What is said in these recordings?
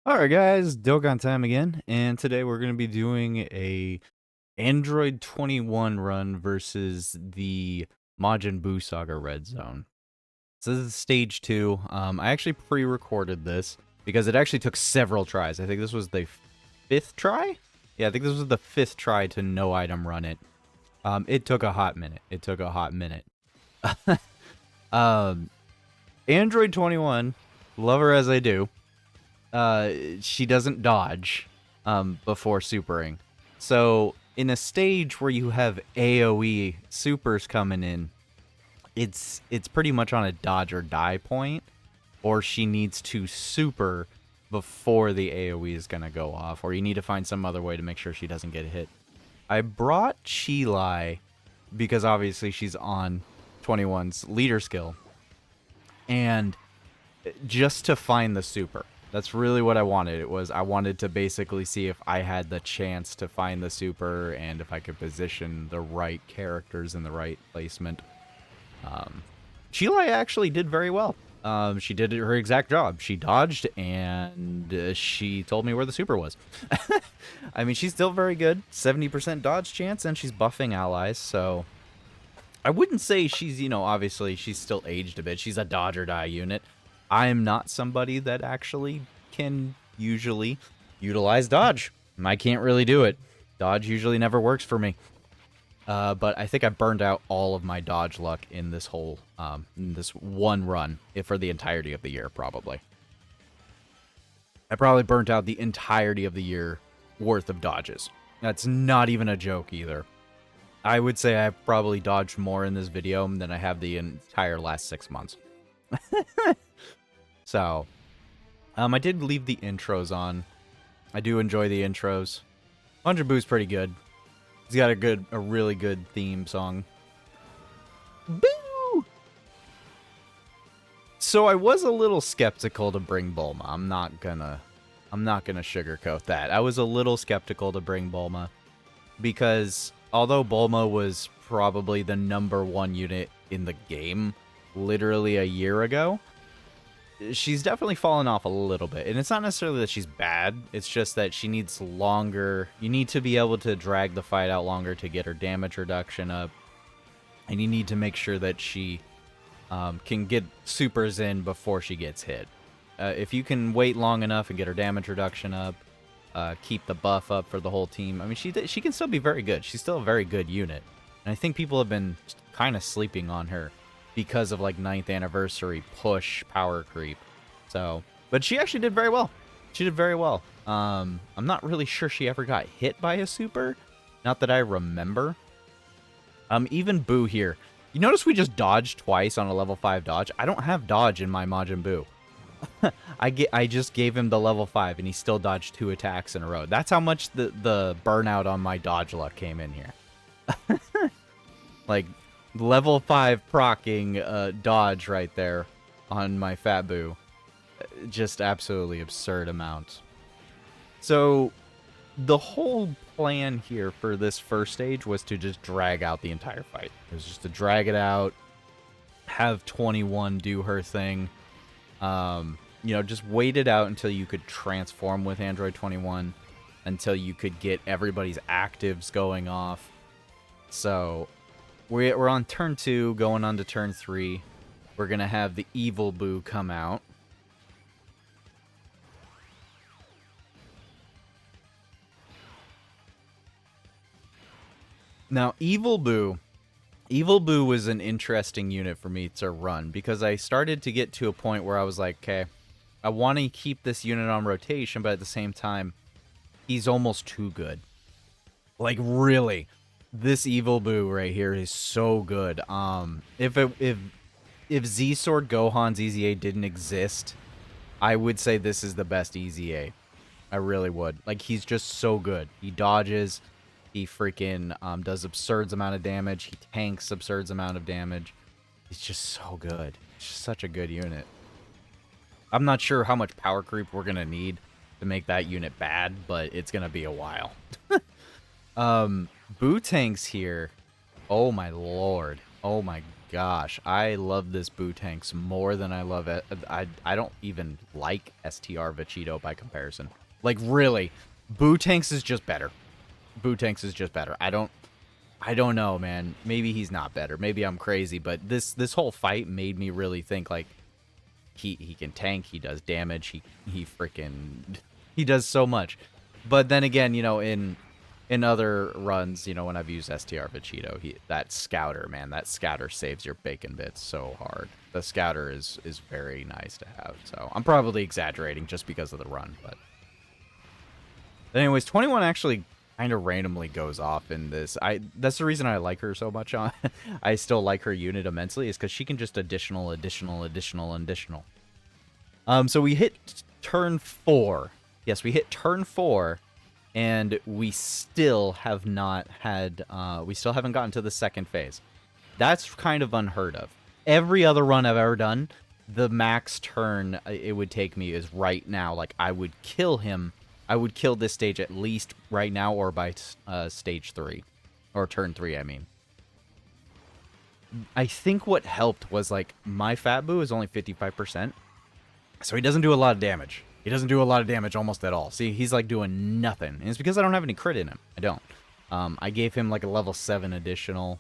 Alright guys, Dokkan time again, and today we're going to be doing a Android 21 run versus the Majin Buu Saga Red Zone. So this is stage 2. I actually pre-recorded this because it actually took several tries. I think this was the 5th try? Yeah, I think this was the 5th try to no item run it. It took a hot minute. Android 21, love her as I do. She doesn't dodge before supering. So in a stage where you have AoE supers coming in, it's pretty much on a dodge or die point, or she needs to super before the AoE is going to go off, or you need to find some other way to make sure she doesn't get hit. I brought Chilai because obviously she's on 21's leader skill, and just to find the super. That's really what I wanted. I wanted to basically see if I had the chance to find the super and if I could position the right characters in the right placement. Chilai actually did very well. She did her exact job. She dodged and she told me where the super was. I mean, she's still very good. 70% dodge chance, and she's buffing allies, so I wouldn't say she's, obviously she's still aged a bit. She's a dodge or die unit. I'm not somebody that actually can usually utilize dodge. I can't really do it. Dodge usually never works for me. But I think I burned out all of my dodge luck in this whole, in this one run, for the entirety of the year, probably. I probably burnt out the entirety of the year worth of dodges. That's not even a joke either. I would say I've probably dodged more in this video than I have the entire last 6 months. So, I did leave the intros on. I do enjoy the intros. Majin Buu's pretty good. He's got a really good theme song. Boo! So I was a little skeptical to bring Bulma. I'm not gonna sugarcoat that. I was a little skeptical to bring Bulma because although Bulma was probably the #1 unit in the game literally a year ago, she's definitely fallen off a little bit. And it's not necessarily that she's bad, it's just that she needs longer. You need to be able to drag the fight out longer to get her damage reduction up. And you need to make sure that she can get supers in before she gets hit. If you can wait long enough and get her damage reduction up, keep the buff up for the whole team, I mean, she can still be very good. She's still a very good unit. And I think people have been kind of sleeping on her because of like 9th anniversary push power creep. So, but she actually did very well. She did very well. I'm not really sure she ever got hit by a super. Not that I remember. Even Boo here. You notice we just dodged twice on a level 5 dodge? I don't have dodge in my Majin Buu. I just gave him the level 5 and he still dodged 2 attacks in a row. That's how much the burnout on my dodge luck came in here. Like, level 5 procking dodge right there on my Fat Boo. Just absolutely absurd amount. So the whole plan here for this first stage was to just drag out the entire fight. It was just to drag it out, have 21 do her thing. Just wait it out until you could transform with Android 21, until you could get everybody's actives going off. So we're on turn 2, going on to turn 3. We're going to have the Evil Boo come out. Now, Evil Boo was an interesting unit for me to run because I started to get to a point where I was like, okay, I want to keep this unit on rotation, but at the same time, he's almost too good. Like, really. This Evil Boo right here is so good. If Z-Sword Gohan's EZA didn't exist, I would say this is the best EZA. I really would. Like, he's just so good. He dodges. He freaking does absurd amount of damage. He tanks absurd amount of damage. He's just so good. It's just such a good unit. I'm not sure how much power creep we're going to need to make that unit bad, but it's going to be a while. Boo tanks here. Oh my lord. Oh my gosh, I love this Buu Tanks more than I love it. I don't even like STR Vegito by comparison. Like, really, Buu Tanks is just better. Buu Tanks is just better. I don't know, man. Maybe he's not better. Maybe I'm crazy, but this whole fight made me really think, like, he can tank, he does damage, he freaking he does so much. But then again, you know, in other runs, you know, when I've used STR Vegito, that Scouter, man, that Scouter saves your bacon bits so hard. The Scouter is very nice to have. So I'm probably exaggerating just because of the run, but anyways, 21 actually kind of randomly goes off in this. That's the reason I like her so much. I still like her unit immensely, is because she can just additional. So we hit turn 4. Yes, we hit turn 4, and we still have not had. We still haven't gotten to the second phase. That's kind of unheard of. Every other run I've ever done, the max turn it would take me is right now. Like, I would kill him. I would kill this stage at least right now, or by stage 3. Or turn 3, I mean. I think what helped was, like, my Fat Buu is only 55%. So he doesn't do a lot of damage. He doesn't do a lot of damage almost at all. See, he's, like, doing nothing. And it's because I don't have any crit in him. I don't. I gave him, like, a level 7 additional.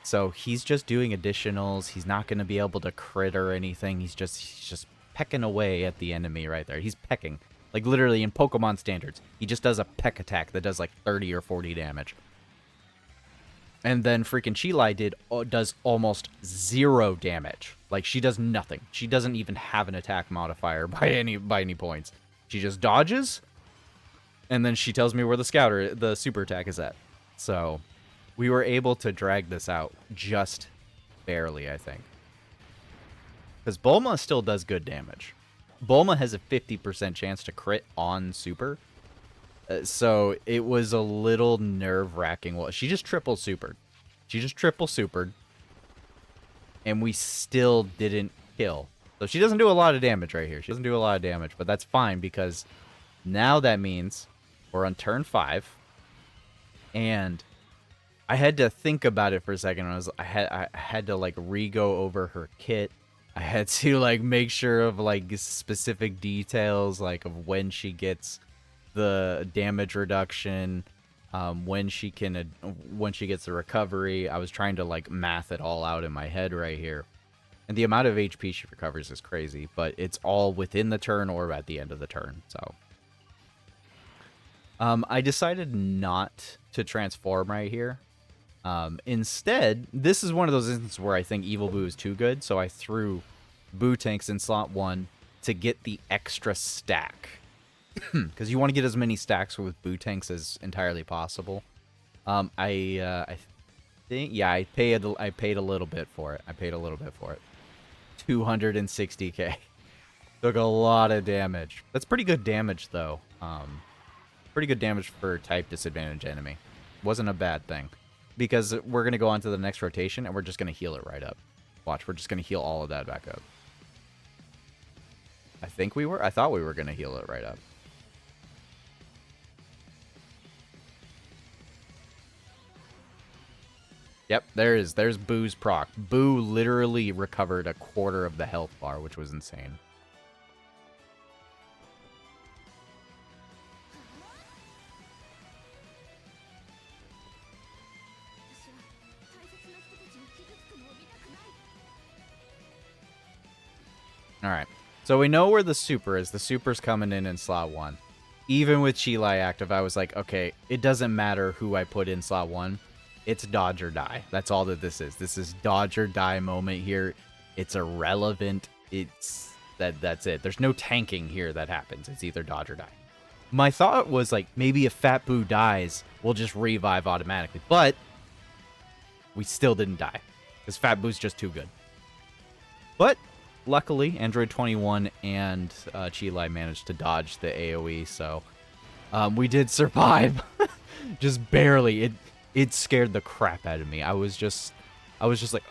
So he's just doing additionals. He's not going to be able to crit or anything. He's just pecking away at the enemy right there. He's pecking. Like, literally, in Pokemon standards, he just does a peck attack that does, like, 30 or 40 damage. And then freaking Chilai does almost 0 damage. Like, she does nothing. She doesn't even have an attack modifier by any points. She just dodges, and then she tells me where the super attack is at. So, we were able to drag this out just barely, I think. Because Bulma still does good damage. Bulma has a 50% chance to crit on super. So it was a little nerve-wracking. Well, she just triple supered. And we still didn't kill. So she doesn't do a lot of damage right here. She doesn't do a lot of damage, but that's fine, because now that means we're on turn 5. And I had to think about it for a second. I had to, like, re-go over her kit. I had to, like, make sure of, like, specific details, like, of when she gets the damage reduction, when she gets the recovery. I was trying to, like, math it all out in my head right here. And the amount of HP she recovers is crazy, but it's all within the turn or at the end of the turn, so. I decided not to transform right here. Instead, this is one of those instances where I think Evil Buu is too good, so I threw Buu Tanks in slot 1 to get the extra stack. Because you want to get as many stacks with Buu Tanks as entirely possible. I think, yeah, I paid a little bit for it. 260k. Took a lot of damage. That's pretty good damage, though. Pretty good damage for type disadvantage enemy. Wasn't a bad thing. Because we're going to go on to the next rotation, and we're just going to heal it right up. Watch, we're just going to heal all of that back up. I thought we were going to heal it right up. Yep, there's Buu's proc. Buu literally recovered a quarter of the health bar, which was insane. Alright, so we know where the super is. The super's coming in slot 1. Even with Chilai active, I was like, okay, it doesn't matter who I put in slot 1. It's dodge or die. That's all that this is. This is dodge or die moment here. It's irrelevant. That's it. There's no tanking here that happens. It's either dodge or die. My thought was, like, maybe if Fat Buu dies, we'll just revive automatically. But we still didn't die, because Fat Buu's just too good. But luckily, Android 21 and Chilai managed to dodge the AoE, so we did survive. Just barely. It scared the crap out of me. I was just like,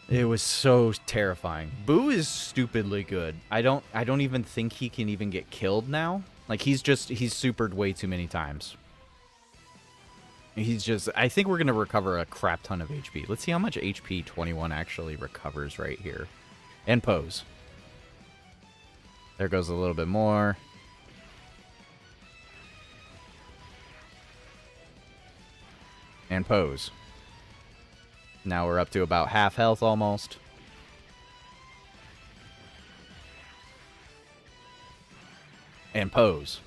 it was so terrifying. Buu is stupidly good. I don't even think he can even get killed now. Like, he's supered way too many times. He's just... I think we're going to recover a crap ton of HP. Let's see how much HP 21 actually recovers right here. And pose. There goes a little bit more. And pose. Now we're up to about half health almost. And pose.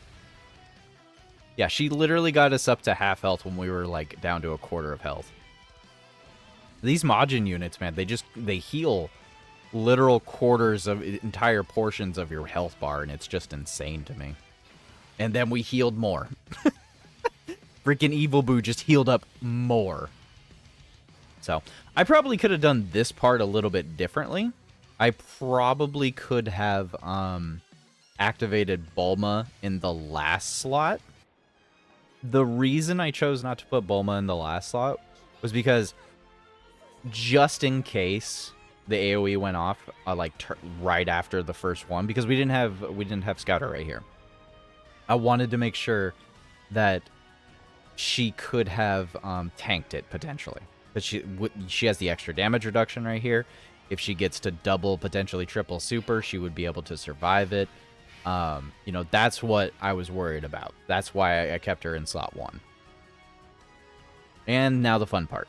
Yeah, she literally got us up to half health when we were, like, down to a quarter of health. These Majin units, man, they heal literal quarters of entire portions of your health bar, and it's just insane to me. And then we healed more. Freaking Evil Boo just healed up more. So, I probably could have done this part a little bit differently. I probably could have activated Bulma in the last slot. The reason I chose not to put Bulma in the last slot was because just in case the AoE went off like right after the first one, because we didn't have Scouter right here. I wanted to make sure that she could have tanked it potentially, but she has the extra damage reduction right here. If she gets to double, potentially triple super, she would be able to survive it. You know, that's what I was worried about. That's why I kept her in slot 1. And now the fun part.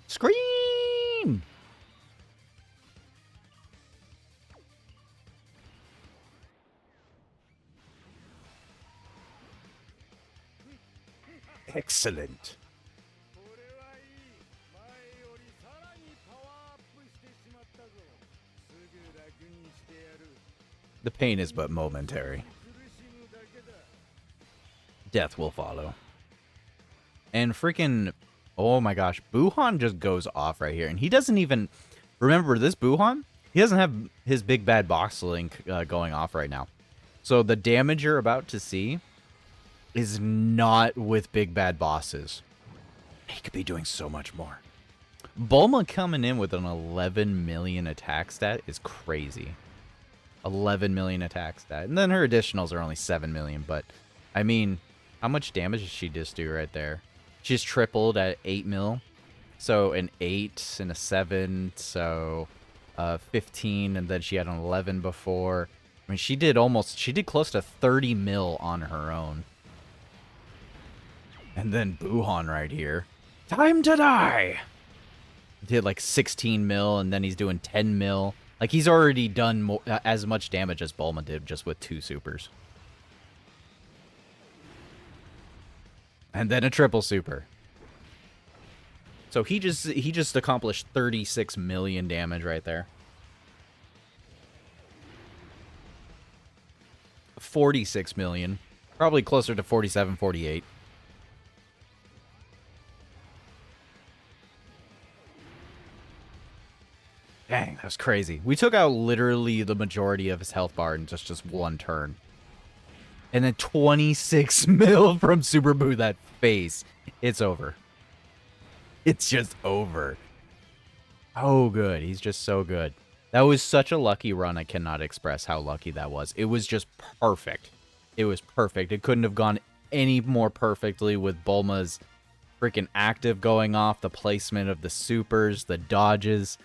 Scream! Excellent. The pain is but momentary. Death will follow. And freaking... Oh my gosh, Buhan just goes off right here. And he doesn't even... Remember, this Buhan, he doesn't have his big bad box link going off right now. So the damage you're about to see is not with big bad bosses. He could be doing so much more. Bulma coming in with an 11 million attack stat is crazy. 11 million attack stat. And then her additionals are only 7 million. But, I mean, how much damage did she just do right there? She's tripled at 8 mil. So an 8 and a 7. So 15. And then she had an 11 before. I mean, she did close to 30 mil on her own. And then Buhan right here. Time to die! Did like 16 mil, and then he's doing 10 mil. Like, he's already done more, as much damage as Bulma did just with 2 supers. And then a triple super. So he just accomplished 36 million damage right there. 46 million. Probably closer to 47, 48. Dang, that was crazy. We took out literally the majority of his health bar in just one turn. And then 26 mil from Super Boo, that face. It's over. It's just over. Oh, good. He's just so good. That was such a lucky run. I cannot express how lucky that was. It was just perfect. It was perfect. It couldn't have gone any more perfectly with Bulma's freaking active going off, the placement of the supers, the dodges.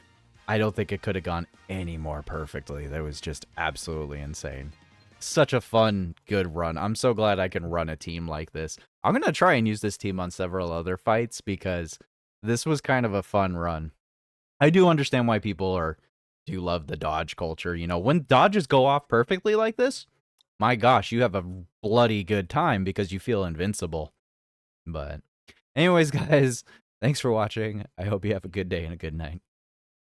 I don't think it could have gone any more perfectly. That was just absolutely insane. Such a fun, good run. I'm so glad I can run a team like this. I'm going to try and use this team on several other fights because this was kind of a fun run. I do understand why people do love the dodge culture. You know, when dodges go off perfectly like this, my gosh, you have a bloody good time because you feel invincible. But anyways, guys, thanks for watching. I hope you have a good day and a good night.